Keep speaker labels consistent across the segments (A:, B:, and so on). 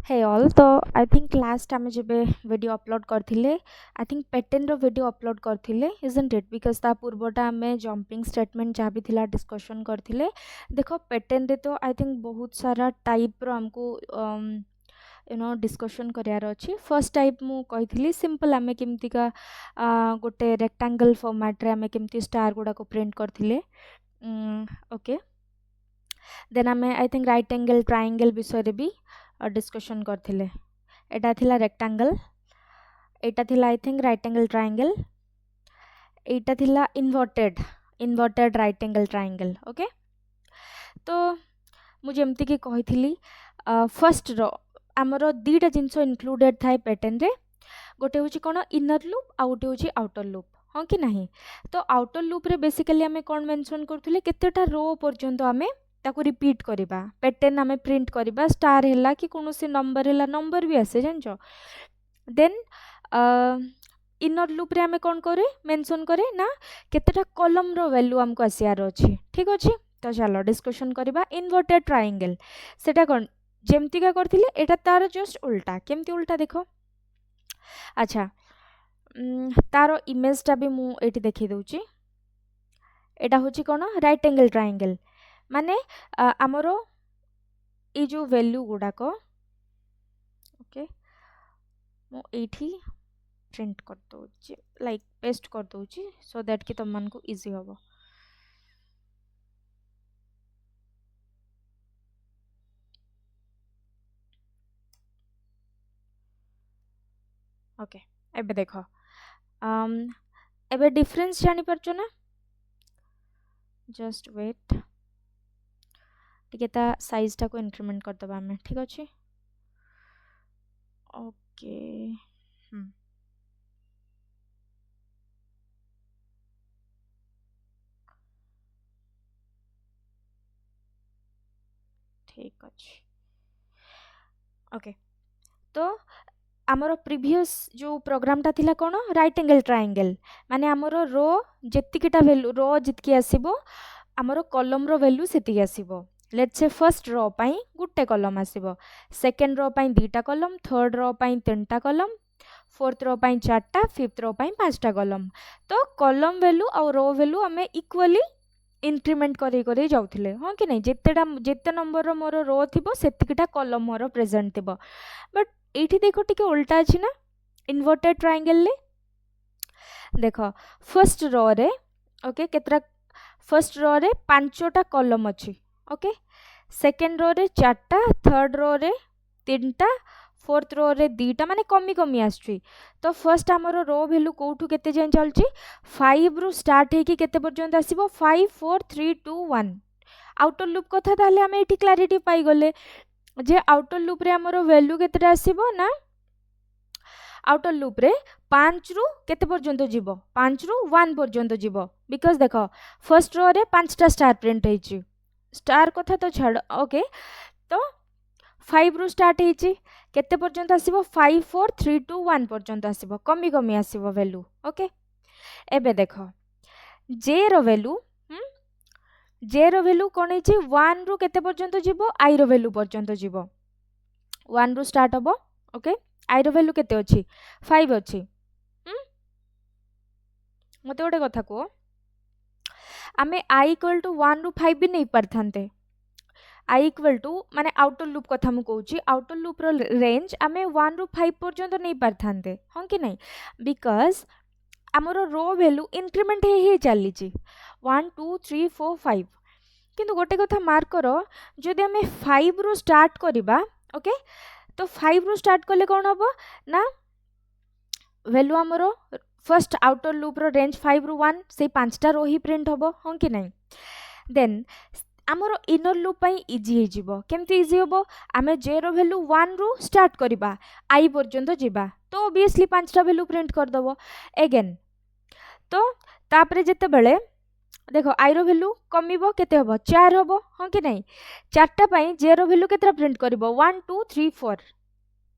A: Hey all, तो I think last आम जब वीडियो अपलोड करथिले आई थिंक पैटर्न रो वीडियो अपलोड करथिले इजंट इट बिकॉज ता पूर्वटा आमे जंपिंग स्टेटमेंट जहाँ भी थिला डिस्कशन करथिले देखो पैटर्न रे तो आई थिंक बहुत सारा टाइप रो हमको डिस्कशन करार अच्छी फर्स्ट टाइप मु कही सिंपल आमे केमती का गोटे रेक्टांगल फॉर्मेट रे आमे केमती स्टार गुडा को प्रिंट करथिले ओके देन आमे I think right angle triangle विषय रे भी डिस्कशन करथिले एटा थिला रेक्टांगल एटा थिला I think right angle triangle एटा थिला inverted right angle triangle okay तो मुझे एमती की कही फर्स्ट रो आमर दीटा जिनस इनक्लूडेड थाए पैटर्न रे गोटे हूँ कौन इनर लूप आ गोटे हूँ आउटर लूप हाँ कि नहीं तो आउटर लूप रे बेसिकली आमे कौन मेंशन करथुले केतेटा रो पर्यंत आमे ताको रिपीट करिबा पैटर्न आमे प्रिंट करिबा स्टार हैला कि कोनोसी नंबर हैला नंबर भी आसे जानछो देन इनर लूप रे आमे कौन करे मेंशन करे ना केतेटा कॉलम रो वैल्यू हमको आसियार अछि ठीक अछि तो चलो डिस्कशन करिबा इन्वर्टेड ट्रायंगल सेटा कोन जेमती का करथिले एटा तार जस्ट उल्टा केमती उल्टा देखो अच्छा तारो इमेजटा भी मु एठी देखि दउची एटा होची कोन राइट एंगल ट्रायंगल माने आमरो ये जो वैल्यू गुड़ाक ओके मु एठी प्रिंट कर दउची लाइक पेस्ट कर दउची सो दैट कि तुम को इजी होबो ओके एबे देखो एबे डिफरेंस जानी परछो ना जस्ट वेट टिके ता साइज टा को इंक्रीमेंट कर दबा हमें ठीक अछि ओके ठीक अछि ओके तो आमर प्रीवियस जो प्रोग्राम टा थिला कोन राइट एंगल ट्रायंगल माने आमर रो जेतिकिटा वैल्यू रो जितकी आसीबो आमर कॉलम रो वैल्यू सेतिकी आसीबो लेट्स से फर्स्ट रो पाई गुटे कॉलम आसीबो सेकंड रो पाई दुईटा कॉलम थर्ड रो पाई तीनटा कॉलम फोर्थ रो पाई चारटा फिफ्थ रो पाई पांचटा कॉलम तो कॉलम वैल्यू और रो वैल्यू हमें इक्वली इंक्रीमेंट करे जाउथिले हाँ कि नहीं जेते नंबर रो मोर रो थिबो सेतिकिटा कॉलम मोर प्रेजेंट थिबो बट एठी देखो टिके उल्टा अछि ना इन्वर्टेड ट्रायंगल ले देखो फर्स्ट रो रे ओके केतरा फर्स्ट रो रे पांचटा कॉलम अछि ओके सेकंड रो रे चारटा थर्ड रो रे तीनटा फोर्थ रो रे दीटा माने कमी कमी आछी तो फर्स्ट आमर रो वैल्यू कोठू केते जाय चलची 5 रु स्टार्ट हे कि केते पर्यंत आसीबो 5 4 3 2 1 आउटर लूप कथा ताले हमें एठी क्लैरिटी पाई गले जे आउटर लूप रे हमरो वैल्यू केते आसीबो ना आउटर लूप रे 5 रु केते पर्यंत जीवो 5 रु 1 पर्यंत जीवो बिकॉज़ देखो फर्स्ट रो रे 5टा स्टार प्रिंट हेची स्टार कथा तो छाड़ ओके तो 5 रु स्टार्ट हेची केते पर्यंत आसीबो 5 4 3 2 1 पर्यंत आसीबो कमी कमी आसीबो वैल्यू ओके एबे देखो जे रो वैल्यू जे रो वैल्यू कोन हेची 1 रु केते पर्यंत जीवो आई रो वैल्यू पर्यंत जीवो 1 रु स्टार्ट हबो ओके आई रो वैल्यू केते अछि 5 अछि मते गोटे कथा को आमे आई इक्वल टू 1 रु 5 भी नहीं परथांते आई इक्वल टू माने आउटर लूप कथा मु कहूची आउटर लूप रो रेंज आमे 1 रु 5 पर्यंत नहीं परथांते हां कि नहीं बिकॉज़ आमरो रो वैल्यू इंक्रीमेंट हे चली 1 2 3 4 5 किंतु गोटे कथा मार्क करो जदि आमे 5 रु स्टार्ट करिबा ओके तो 5 रु स्टार्ट करले कोन हबो ना वैल्यू आमरो फर्स्ट आउटर लूप रो रेंज 5 रु 1 से 5टा रो ही प्रिंट हबो हां कि नहीं देन आमर इनर लूप पाई इजी हे जिवो केमती इजी होबो आमे जे रो वैल्यू 1 रु स्टार्ट करिबा आई पर्यंत जिबा तो ऑब्वियसली 5टा वैल्यू प्रिंट कर दबो अगेन तो तापरे जेते बेले देखो आई रो वैल्यू कमिबो केते हबो 4 हबो हां कि नहीं चारटा पाई जे रो वैल्यू केतरा प्रिंट करिवो 1 2 3 4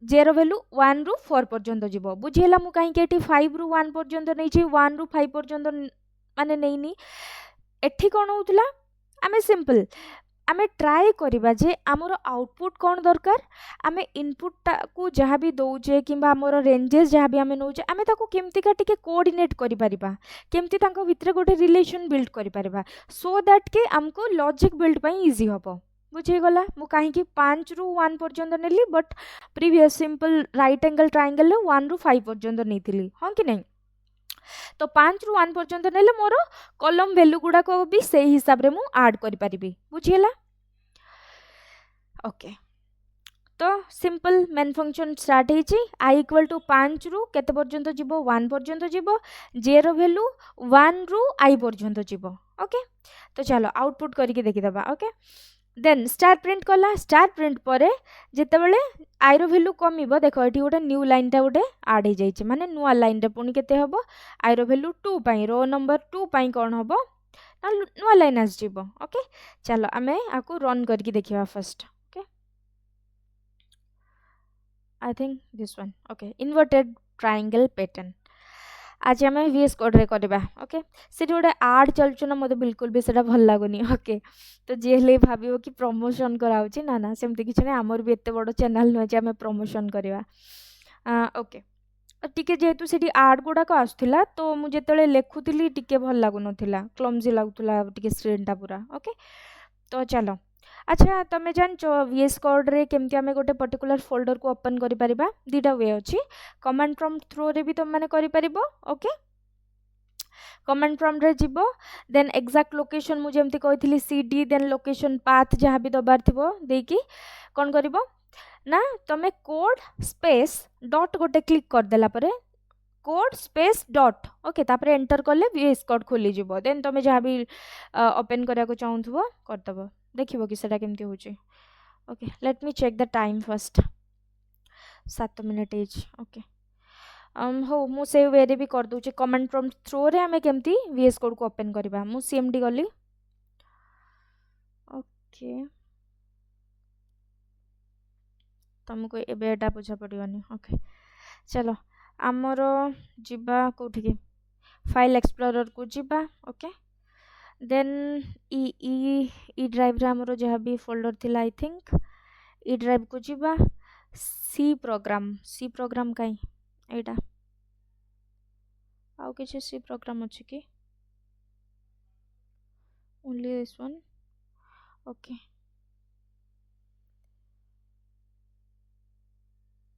A: जे रो वैल्यू 1 रु 4 पर्यंत जिवो बुझियला मु काहे केटी 5 रु 1 पर्यंत नै छी 1 रु 5 पर्यंत माने नैनी एठी कोन होउतला आमे सिंपल आमे ट्राए करिबा जे आमर आउटपुट कौन दरकार आमे इनपुट को जहाँ भी दौचे कि आमर रेंजेस जहाँ भी आमे नौचे आमे ताको केमतिका टिके कोऑर्डिनेट करि परिबा केमति तांको भितरे गोटे रिलेशन बिल्ड करि परिबा सो दैट के हमको लॉजिक बिल्ड पई इजी हबो बुझे गला मु काहे कि 5 रु 1 पर्यंत नेली but previous simple right angle triangle ले 1 रु 5 पर्यंत नेथिली हां कि नहीं तो 5 रु 1 पर्यंत नेले मोर कॉलम वैल्यू गुडा को भी सेही हिसाब रे मु ऐड करि परिबी बुझियला ओके तो सिंपल मेन फंक्शन स्टार्ट होइछि आई इक्वल टू 5 रु केते पर्यंत जीवो 1 पर्यंत जीवो जे रो वैल्यू 1 रु आई पर्यंत जीवो ओके तो चलो आउटपुट करके देखि दबा ओके देन स्टार प्रिंट कला स्टार प्रिंट परे जेतेबेले आई रो वैल्यू कमिबो देखो एठी गोटे न्यू लाइन टा गोटे ऐड हो जाइछि माने नुवा लाइन रे पुनी केते हबो आई रो वैल्यू 2 पई रो नंबर 2 पई कोन हबो ना नुवा लाइन आस जीवो ओके चलो आमे आकु रन करके देखिबा first I think this one okay inverted triangle pattern आज आम VS कोड रे करबा ओके से गोटे आड चलछु ना मते बिल्कुल भी सेटा भल लागुनी ओके तो जे ले भाबियो कि प्रमोशन कराउची ना ना सेमते किछ नै हमर भी एते बड़ चैनल न जे हम प्रमोशन करबा ओके टिके जेहेतु सेठी आड गुडा को आसथिला तो मु जेतले लेखुतिली टिके भल लागु नथिला क्लमजी लागुतला टिके स्क्रीन टा पूरा ओके तो चलो अच्छा तमे जानचो VS कोड रे केमति आमे गोटे पर्टिकुलर फोल्डर को ओपन करि परिबा दीटा वे अछि कमांड प्रॉम्प्ट थ्रू रे भी तुम माने करि परिबो ओके कमांड प्रॉम्प्ट रे जिवो देन एग्जैक्ट लोकेशन मु जेमति कहितली CD देन लोकेशन पाथ जहाँ भी दबार थिबो देकी कोन करिवो ना तमे कोड स्पेस डॉट गोटे क्लिक कर देला परे कोड स्पेस डॉट ओके तापर एंटर करले VS कोड खोली जिवो देन तमे जहाँ भी ओपन करिया को चाहुथबो कर दबो देखिबो कि सेटा केमति होची okay let me check the time first 7 minute एज ओके हो मु से वे रे भी कर दूची कमांड प्रॉम्प्ट थ्रू रे हमें केमति VS कोड को ओपन करबा मु CMD गली ओके तुमको एबे एटा बुझा पड़ियोनी ओके चलो आमर जिबा कोठी के फाइल एक्सप्लोरर को जिबा ओके देन ई ड्राइव रे हमरो जहाँ भी फोल्डर थिला आई थिंक ई ड्राइव को जिबा सी प्रोग्राम काई एटा आउ किछ सी प्रोग्राम अछि कि only this one okay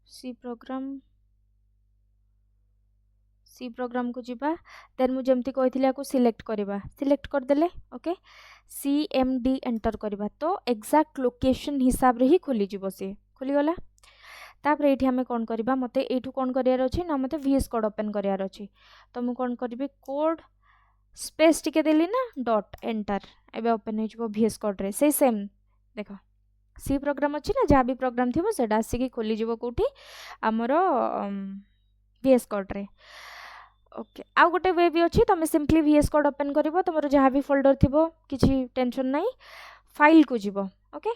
A: C program को जिबा देन मु जेमति कहिथिला को सिलेक्ट करबा सिलेक्ट कर देले ओके CMD एंटर करबा तो एग्जैक्ट लोकेशन हिसाब रे ही खोली जिवो से खोली गला तापर एठी हमें कोन करबा मते एठू कोन करियार अछि ना मते VS कोड ओपन करियार अछि तो मु कोन करबी कोड स्पेस टिके देली ना डॉट एंटर एबे ओपन हो जिवो VS कोड रे से सेम देखो सी प्रोग्राम अछि ना जहाँ भी प्रोग्राम थिबो सेटा आसी की खोली जिवो कोठी हमरो VS कोड रे ओके आउ गोटे वे भी अच्छी तुम सिंपली VS कोड ओपन करिवो तुमरो जहाँ भी फोल्डर थिबो किछि टेंशन नहीं फाइल को जिवो ओके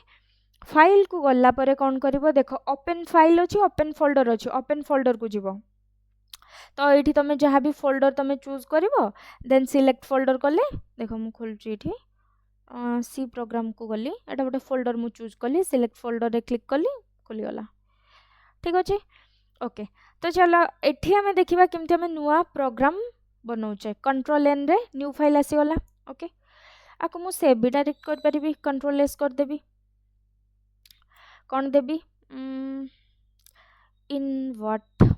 A: फाइल को गल्ला परे कोन करिवो देखो ओपन फाइल अछि ओपन फोल्डर अछि ओपन फोल्डर को जिवो तो एठी तुम जहाँ भी फोल्डर तुम चूज करिवो देन सिलेक्ट फोल्डर कले देखो मु खोलची एठी सी प्रोग्राम को गली एटा गोटे फोल्डर मु चूज कली सिलेक्ट फोल्डर रे क्लिक कली खोली गला ठीक अछि ओके तो चलो एठी हमें देखिबा केमति हमें नुआ प्रोग्राम बनाउचे कंट्रोल एन रे न्यू फाइल आसी गला ओके आको मु सेव भी डायरेक्ट कर परिबी कंट्रोल एस कर देबी कोन देबी inverted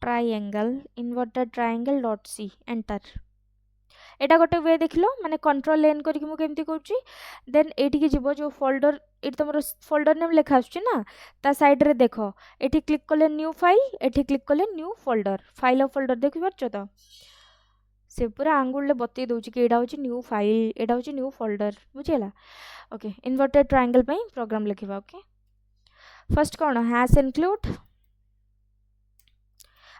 A: triangle dot C enter एटा गोटे वे देखलो माने कंट्रोल एन करके मु केमती करछि देन एठी के जिवो जो फोल्डर एठी तमरो फोल्डर नेम लिखा आछी ना ता साइड रे देखो एठी क्लिक करले न्यू फाइल एठी क्लिक करले new folder file of folder देखि परछो तो से पूरा आंगुल ले बत्ती दोछि कि एटा होछि न्यू फाइल एटा होछि न्यू फोल्डर बुझियला ओके इन्वर्टेड ट्रायंगल पई प्रोग्राम लिखिबा ओके फर्स्ट कोन हैश इंक्लूड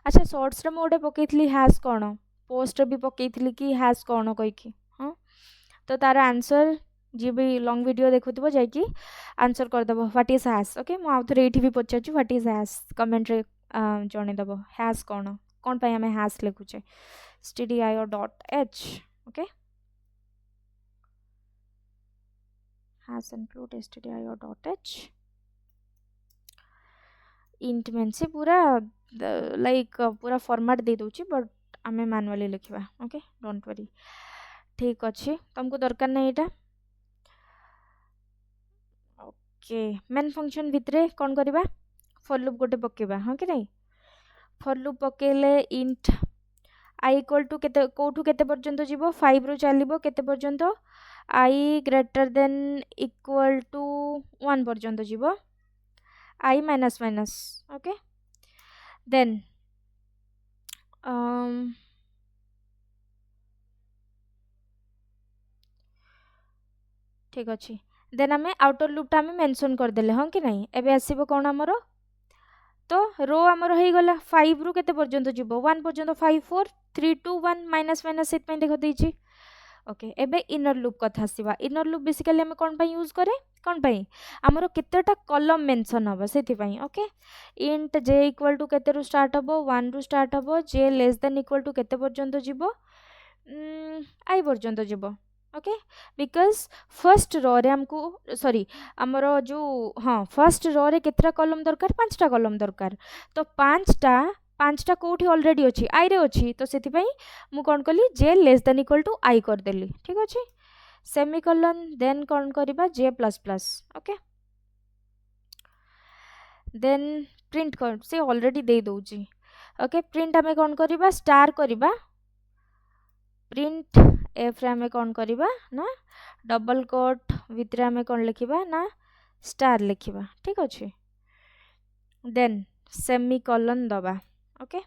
A: अच्छा शॉर्ट्स रे मोडे पकेइथली हैश कोन पोस्ट भी पकेइथली कि हैश कोन कहि कि हां तो तार आंसर जी भी लॉन्ग वीडियो देखुथबो जाय कि आंसर कर दबो व्हाट इज हैश ओके मु आउथरे एठी भी पचाछु व्हाट इज हैश कमेंट रे जणे दबो हैश कोन कोन पय हमें हैश लिखुचे stdio.h. okay, has include stdio.h int main से पूरा लाइक पूरा फॉर्मेट दे दूची बट आम मैनुअली लिखा. ओके डोंट वरी ठीक अच्छे तुमको दरकार नहीं एटा. ओके मेन फंक्शन भितर कौन करवा फॉर लूप गोटे पकेबा हाँ कि नहीं. फॉर लूप पकेले इंट आई इक्वल टू केते कोठू केते पर्यंत जीवो 5 रु चलिबो केते पर्यंत आई ग्रेटर देन इक्वल टू 1 पर्यंत जीवो आई माइनस माइनस. ओके देन ठीक अच्छे देन आम आउटर लूपटा आम मेंशन करदेले हाँ कि नहीं. एबे आसीबो कौन आमर तो रो आमर हो गला 5 रु केते पर्यंत जीवो 1 पर्यंत 5 4 3 2 1 माइनस माइनस सेट में देखो देछि. ओके एबे इनर लूप कथा आसीबा. इनर लूप बेसिकली हम कोन पई यूज करे कोन पई आमर केतेटा कॉलम मेंशन हबो सेति पई. Okay int j equal to केते रु स्टार्ट हबो 1 रु स्टार्ट हबो j less than equal to केते पर्यंत जीवो आई पर्यंत जीवो. ओके बिकॉज फर्स्ट रो रे हमको सॉरी आमर जो हाँ फर्स्ट रो रे केतरा कॉलम दरकार 5टा कॉलम दरकार तो 5टा कोठी ऑलरेडी अच्छी आई रे अच्छी तो सेति पई मु कोन कली j less than equal to I कर देली. ठीक अच्छे सेमीकोलन देन कौन करबा j plus plus. Okay then print कर से ऑलरेडी दे दोची. ओके प्रिंट आमे कौन करबा स्टार करबा प्रिंट एफ रे आमे कौन करबा ना डबल कोट भितर आमे कौन लिखिबा ना स्टार लिखिबा. ठीक अच्छे देन सेमीकोलन दबा. ओके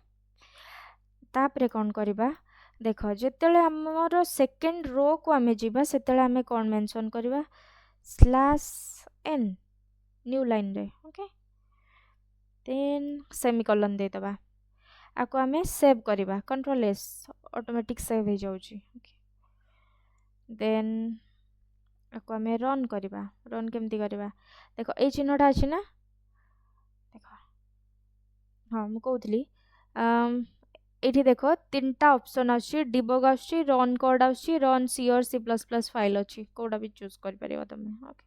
A: तापरे कौन करबा देख जेतेले हमर सेकंड रो को आमे जीबा सेतेले आमे कौन मेंशन करबा स्लैश n न्यू लाइन रे. ओके देन सेमीकोलन दे दबा आको आमे सेव करबा कंट्रोल एस ऑटोमेटिक सेव हो जाउची. ओके देन आको आमे रन करबा. रन केमती करबा देखो ए चिन्हटा अछि ना देखो हाँ मु कहउतली एठी देखो तीनटा ऑप्शन आछि डिबग आछि रन कोड आछि रन सी और सी प्लस प्लस फाइल आछि कोडा भी चूज कर परिबा तमे. ओके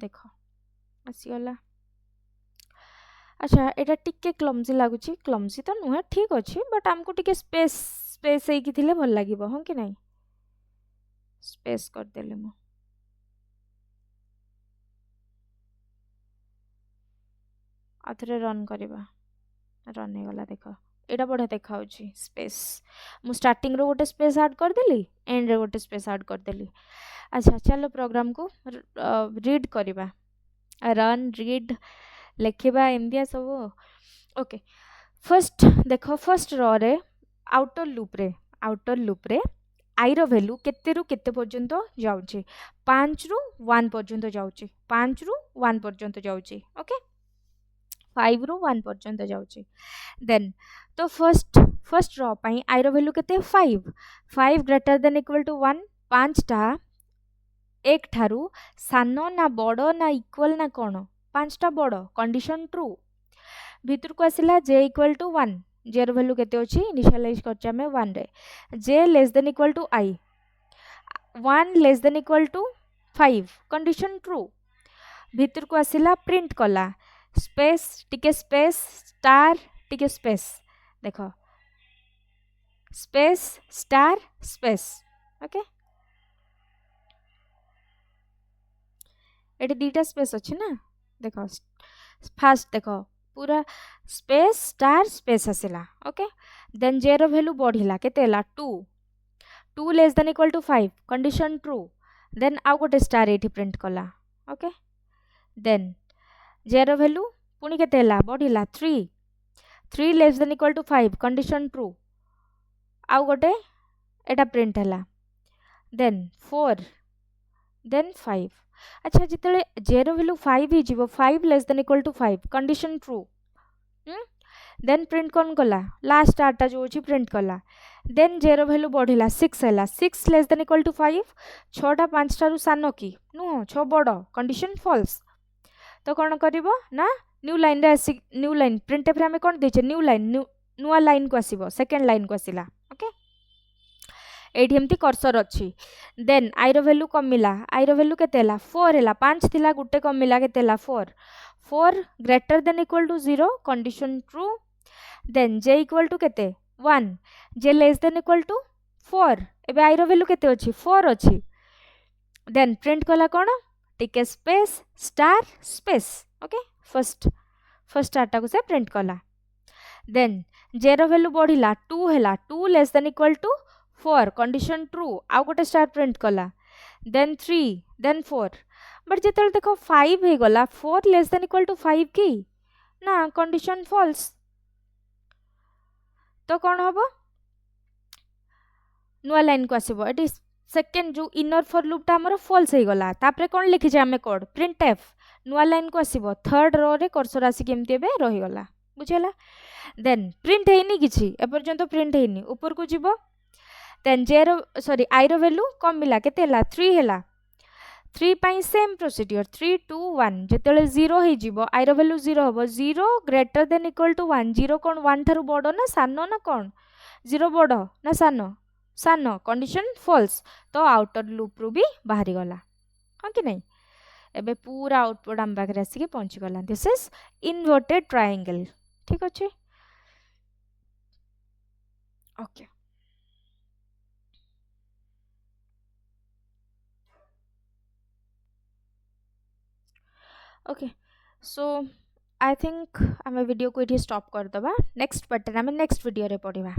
A: देखो आसीगला. अच्छा एटा टिके क्लमजी लागुची क्लमजी तो नुहे ठीक अच्छे बट आमको टिके स्पेस स्पेस हे कि थिले भल लागिबो हाँ कि नहीं. स्पेस कर देले मु आथरे रन करबा रन हे गला. देखो एटा बढ़िया देखा होची स्पेस मु स्टार्टिंग रो गोटे स्पेस ऐड कर देली एंड रे गोटे स्पेस ऐड कर देली. अच्छा चलो प्रोग्राम को रीड करबा रन रीड लिखिबा एमदिया सब. ओके फर्स्ट देखो फर्स्ट रो रे आउटर लूप रे आई रो वैल्यू केते रु केते पर्यंत जाउची 5 रु 1 पर्यंत जाउची 5 रु 1 पर्यंत जाउची. ओके 5 रु 1 पर्यंत जाउची. देन तो फर्स्ट रो पई आई रो वैल्यू केते 5 ग्रेटर देन इक्वल टू 1 5टा एक ठारू सानो ना बड़ो ना इक्वल ना कोन 5टा बड़ो कंडीशन ट्रू भितर को आसिला j इक्वल टू 1 j रो वैल्यू केते अछि इनिशियलाइज करछा में 1 रे j less than equal to i 1 less than equal to 5 condition true भितर को आसिला प्रिंट कला स्पेस टिके स्पेस स्टार टिके स्पेस देखो स्पेस स्टार स्पेस. ओके एटी दीटा स्पेस अछि ना देखो फास्ट देखो पूरा स्पेस स्टार स्पेस आसिला. ओके देन j रो वैल्यू बढ़िला केतेला 2 less than equal to 5 condition true then आउ गोटे स्टार एठी प्रिंट कला. ओके देन j रो वैल्यू पुनी केतेला बढ़िला 3 less than equal to 5 condition true आउ गोटे एटा प्रिंट हला देन 4 देन 5. अच्छा जिते j रो वैल्यू 5 ही जीवो 5 less than equal to 5 condition true then print कौन कला लास्ट स्टारटा जो अछि प्रिंट कला देन j रो वैल्यू बढ़िला 6 हला 6 लेस देन इक्वल टू 5 6टा 5टा रु सानो की नो 6 बड़ कंडीशन फॉल्स तो कौन करिवो ना न्यू लाइन रे न्यू लाइन प्रिंट एफ रे हमें कौन देछे न्यू लाइन नुआ लाइन को आसीबो सेकंड लाइन को आसीला. ओके एठी एमती कर्सर अच्छी देन आई रो वैल्यू कमिला आई रो वैल्यू केते हला 4 हला 5 थिला गुटे कमिला केते हला 4 4 greater than equal to 0 condition true then j equal to केते 1 j less than equal to 4 एबे आई रो वैल्यू केते अछि 4 अछि देन प्रिंट कला कोन टिके space star space okay first star टाको से प्रिंट कला देन जे रो वैल्यू बढ़िला 2 हला 2 less than equal to 4 condition true आउ गोटे स्टार प्रिंट कला देन 3 देन 4 बट जेतल देखो 5 हे गला 4 लेस देन इक्वल टू 5 की ना कंडीशन फॉल्स तो कौन हम नुआ लाइन को आसब ये सेकेंड जो इनर फॉर लूपटा आमर फॉल्स हो गला तापरे कौन लिखीचे आम कोड प्रिंट एफ नुआ लाइन को आसब थर्ड रो रे कर्सर आसिक एमती एबे रहीगला बुझेला देन प्रिंट हेनी किछि एपर्यंत प्रिंट हेनी ऊपर को जीवो देन जेरो सॉरी आई रो वैल्यू कमिला केते हला 3 हला 3 पाई सेम प्रोसीजर 3 2 1 जेतेले 0 हे जीवो आई रो वैल्यू 0 हबो 0 ग्रेटर देन इक्वल टू 1 0 कोन 1 थारु बडो ना सानो ना कोन 0 बडो ना सानो सानो कंडीशन फॉल्स तो आउटर लूप रू भी बाहरी गला हाँ कि नहीं एबे पूरा आउटपुट आम पाखे आसिक पहुँची गला दिस इज इनवर्टेड ट्रायंगल ठीक अच्छे okay okay so I think आम वीडियो को ये स्टॉप करदबा नेक्स्ट पार्ट आम नेक्स्ट वीडियो रे पढ़िबा।